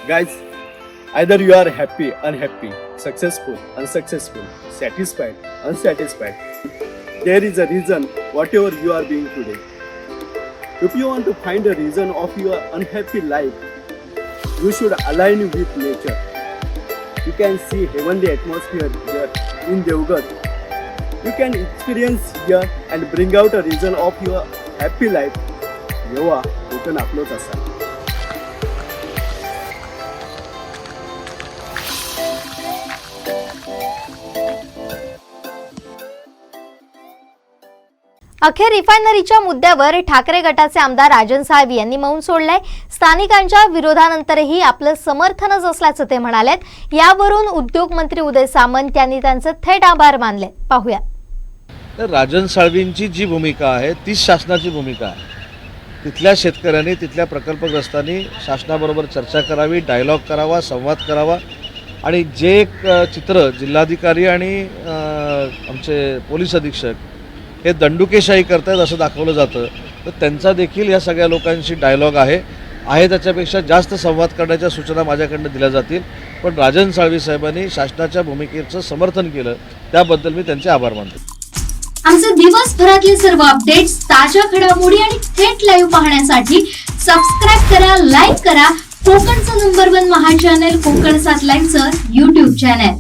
Guys, either you are happy, unhappy, successful, unsuccessful, satisfied, unsatisfied. There is a reason whatever you are being today. If you want to find a reason of your unhappy life, you should align with nature. You can see heavenly atmosphere here in Jagभर. You can experience here and bring out a reason of your happy life. जेव्हा कोकण आपलंच असा. अखेर रिफायनरीच्या मुद्द्यावर ठाकरे गटाचे आमदार राजन साळवी यांनी मौन सोडलंय. स्थानिकांच्या विरोधानंतरही आपलं समर्थनच असल्याचं ते म्हणालेत. यावरून उद्योग मंत्री उदय सामंत यांनी त्यांचे थेट आभार मानले. पाहूया. राजन साळवींची जी भूमिका आहे तीच शासनाची भूमिका आहे. तिथल्या शेतकऱ्यांनी तिथल्या प्रकल्पग्रस्तांनी शासनाबरोबर चर्चा करावी, डायलॉग करावा, संवाद करावा आणि जे एक चित्र जिल्हाधिकारी आणि आमचे पोलीस अधीक्षक हे दंडुकेशाही करतायत असं दाखवलं जातं. तर त्यांचा देखील या सगळ्या लोकांशी डायलॉग आहे त्याच्यापेक्षा जास्त संवाद करण्याच्या सूचना माझ्याकडनं दिल्या जातील. पण राजन साळवी साहेबांनी शासनाच्या भूमिकेचं समर्थन केलं त्याबद्दल मी त्यांचे आभार मानतो. आमचे दिवसभरातले सर्व अपडेट्स, ताज्या घडामोडी आणि थेट लाईव्ह पाहण्यासाठी सबस्क्राइब करा, लाईक करा कोकणचं नंबर 1 महा चॅनल कोकणसाद लाईव्हचं YouTube चॅनल.